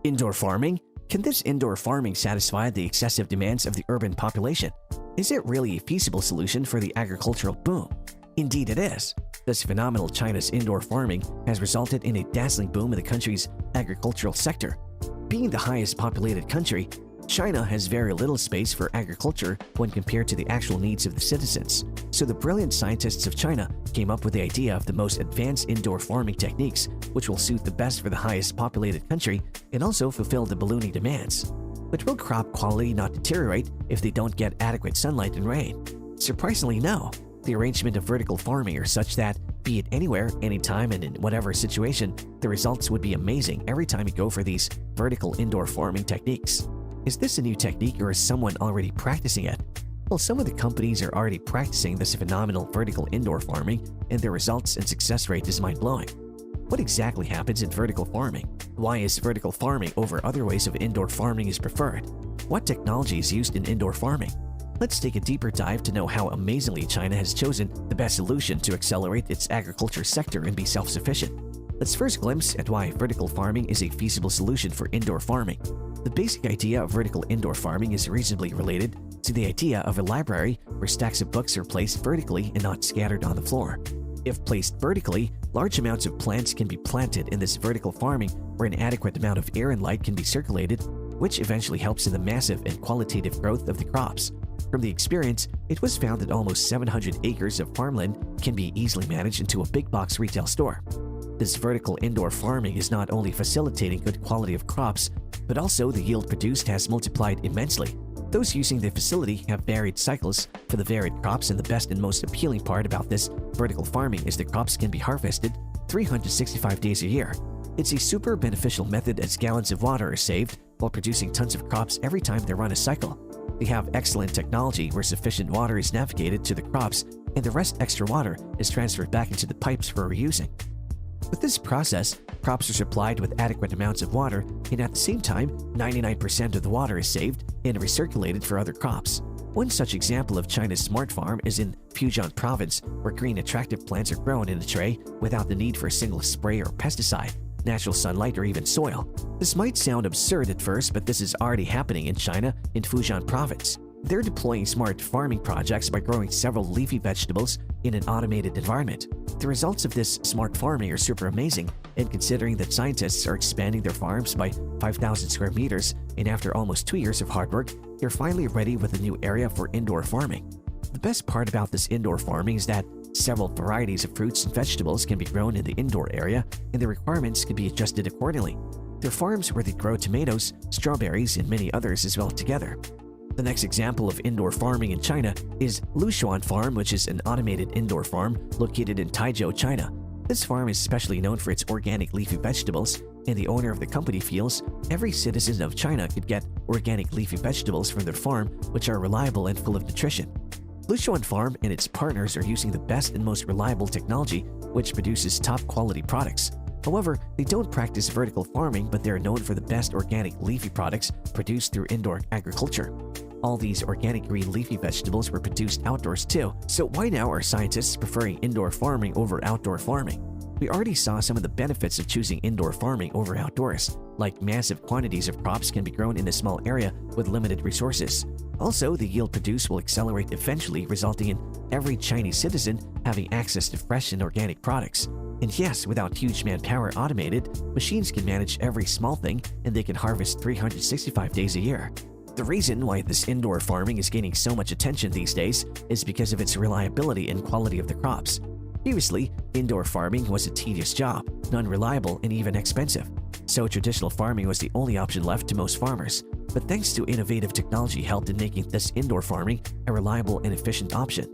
Indoor farming? Can this indoor farming satisfy the excessive demands of the urban population? Is it really a feasible solution for the agricultural boom? Indeed it is. This phenomenal China's indoor farming has resulted in a dazzling boom in the country's agricultural sector. Being the highest populated country, China has very little space for agriculture when compared to the actual needs of the citizens. So the brilliant scientists of China came up with the idea of the most advanced indoor farming techniques, which will suit the best for the highest populated country and also fulfill the ballooning demands. But will crop quality not deteriorate if they don't get adequate sunlight and rain? Surprisingly, no. The arrangement of vertical farming are such that, be it anywhere, anytime, and in whatever situation, the results would be amazing every time you go for these vertical indoor farming techniques. Is this a new technique or is someone already practicing it? Well, some of the companies are already practicing this phenomenal vertical indoor farming, and their results and success rate is mind-blowing. What exactly happens in vertical farming? Why is vertical farming over other ways of indoor farming is preferred? What technology is used in indoor farming? Let's take a deeper dive to know how amazingly China has chosen the best solution to accelerate its agriculture sector and be self-sufficient. Let's first glimpse at why vertical farming is a feasible solution for indoor farming. The basic idea of vertical indoor farming is reasonably related to the idea of a library where stacks of books are placed vertically and not scattered on the floor. If placed vertically, large amounts of plants can be planted in this vertical farming where an adequate amount of air and light can be circulated, which eventually helps in the massive and qualitative growth of the crops. From the experience, it was found that almost 700 acres of farmland can be easily managed into a big box retail store. This vertical indoor farming is not only facilitating good quality of crops, but also the yield produced has multiplied immensely. Those using the facility have varied cycles for the varied crops, and the best and most appealing part about this vertical farming is the crops can be harvested 365 days a year. It's a super beneficial method as gallons of water are saved while producing tons of crops every time they run a cycle. They have excellent technology where sufficient water is navigated to the crops and the rest extra water is transferred back into the pipes for reusing. With this process, crops are supplied with adequate amounts of water, and at the same time, 99% of the water is saved and recirculated for other crops. One such example of China's smart farm is in Fujian province, where green attractive plants are grown in a tray without the need for a single spray or pesticide, natural sunlight, or even soil. This might sound absurd at first, but this is already happening in China in Fujian province. They're deploying smart farming projects by growing several leafy vegetables in an automated environment. The results of this smart farming are super amazing, and considering that scientists are expanding their farms by 5,000 square meters, and after almost 2 years of hard work, they're finally ready with a new area for indoor farming. The best part about this indoor farming is that several varieties of fruits and vegetables can be grown in the indoor area, and the requirements can be adjusted accordingly. There are farms where they grow tomatoes, strawberries, and many others as well together. The next example of indoor farming in China is Lushuan Farm, which is an automated indoor farm located in Taizhou, China. This farm is especially known for its organic leafy vegetables, and the owner of the company feels every citizen of China could get organic leafy vegetables from their farm, which are reliable and full of nutrition. Lushuan Farm and its partners are using the best and most reliable technology, which produces top-quality products. However, they don't practice vertical farming, but they are known for the best organic leafy products produced through indoor agriculture. All these organic green leafy vegetables were produced outdoors too, so why now are scientists preferring indoor farming over outdoor farming? We already saw some of the benefits of choosing indoor farming over outdoors, like massive quantities of crops can be grown in a small area with limited resources. Also, the yield produced will accelerate eventually, resulting in every Chinese citizen having access to fresh and organic products. And yes, without huge manpower automated, machines can manage every small thing and they can harvest 365 days a year. The reason why this indoor farming is gaining so much attention these days is because of its reliability and quality of the crops. Previously, indoor farming was a tedious job, non-reliable, and even expensive. So traditional farming was the only option left to most farmers. But thanks to innovative technology helped in making this indoor farming a reliable and efficient option.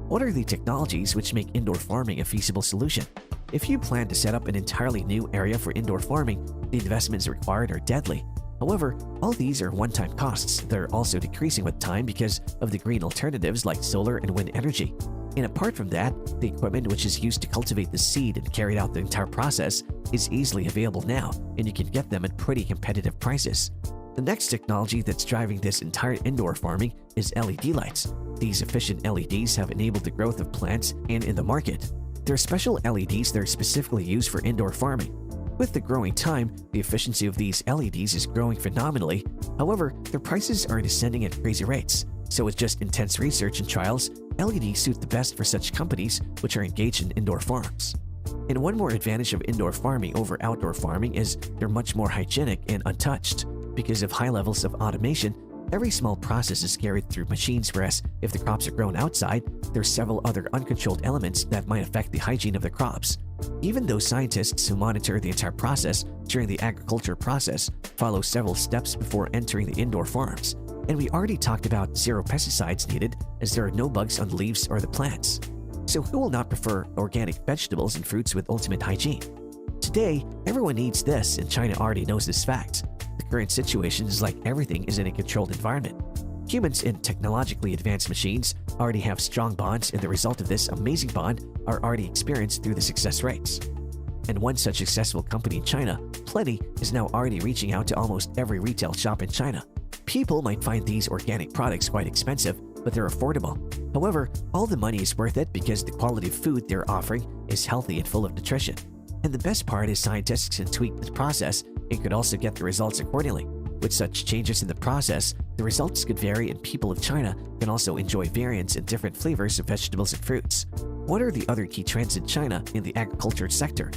What are the technologies which make indoor farming a feasible solution? If you plan to set up an entirely new area for indoor farming, the investments required are deadly. However, all these are one-time costs that are also decreasing with time because of the green alternatives like solar and wind energy. And apart from that, the equipment which is used to cultivate the seed and carry out the entire process is easily available now, and you can get them at pretty competitive prices. The next technology that's driving this entire indoor farming is LED lights. These efficient LEDs have enabled the growth of plants and in the market. There are special LEDs that are specifically used for indoor farming. With the growing time, the efficiency of these LEDs is growing phenomenally. However, their prices are descending at crazy rates. So with just intense research and trials, LEDs suit the best for such companies which are engaged in indoor farms. And one more advantage of indoor farming over outdoor farming is they're much more hygienic and untouched. Because of high levels of automation, every small process is carried through machines, whereas if the crops are grown outside, there are several other uncontrolled elements that might affect the hygiene of the crops. Even though scientists who monitor the entire process during the agriculture process follow several steps before entering the indoor farms. And we already talked about zero pesticides needed, as there are no bugs on the leaves or the plants. So who will not prefer organic vegetables and fruits with ultimate hygiene? Today, everyone needs this, and China already knows this fact. The current situation is like everything is in a controlled environment. Humans in technologically advanced machines already have strong bonds, and the result of this amazing bond are already experienced through the success rates. And one such successful company in China, Plenty, is now already reaching out to almost every retail shop in China. People might find these organic products quite expensive, but they're affordable. However, all the money is worth it because the quality of food they're offering is healthy and full of nutrition. And the best part is scientists can tweak the process and could also get the results accordingly. With such changes in the process, the results could vary, and people of China can also enjoy variants and different flavors of vegetables and fruits. What are the other key trends in China in the agriculture sector?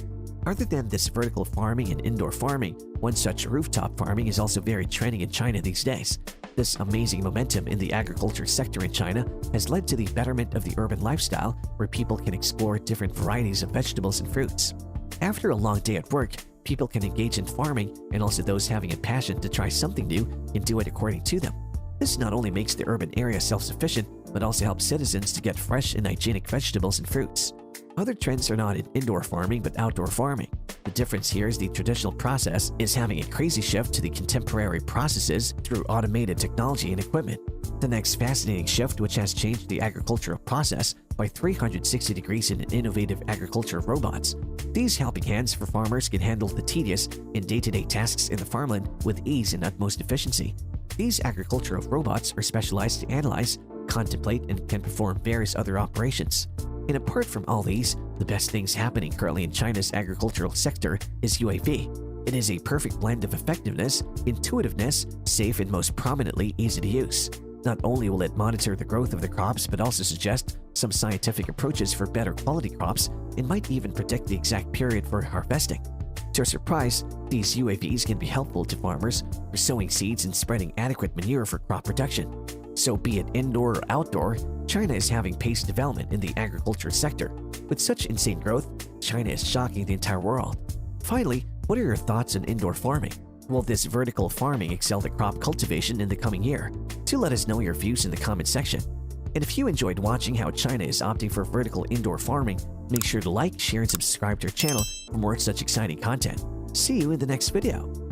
Other than this vertical farming and indoor farming, one such rooftop farming is also very trending in China these days. This amazing momentum in the agriculture sector in China has led to the betterment of the urban lifestyle, where people can explore different varieties of vegetables and fruits. After a long day at work, people can engage in farming, and also those having a passion to try something new can do it according to them. This not only makes the urban area self-sufficient, but also helps citizens to get fresh and hygienic vegetables and fruits. Other trends are not in indoor farming but outdoor farming. The difference here is the traditional process is having a crazy shift to the contemporary processes through automated technology and equipment. The next fascinating shift, which has changed the agricultural process by 360 degrees, in innovative agriculture robots. These helping hands for farmers can handle the tedious and day-to-day tasks in the farmland with ease and utmost efficiency. These agricultural robots are specialized to analyze, contemplate, and can perform various other operations. And apart from all these, the best things happening currently in China's agricultural sector is UAV. It is a perfect blend of effectiveness, intuitiveness, safe, and most prominently easy to use. Not only will it monitor the growth of the crops, but also suggest some scientific approaches for better quality crops, and might even predict the exact period for harvesting. To our surprise, these UAVs can be helpful to farmers for sowing seeds and spreading adequate manure for crop production. So be it indoor or outdoor, China is having paced development in the agriculture sector. With such insane growth, China is shocking the entire world. Finally, what are your thoughts on indoor farming? Will this vertical farming excel the crop cultivation in the coming year? Do let us know your views in the comment section. And if you enjoyed watching how China is opting for vertical indoor farming, make sure to like, share, and subscribe to our channel for more such exciting content. See you in the next video.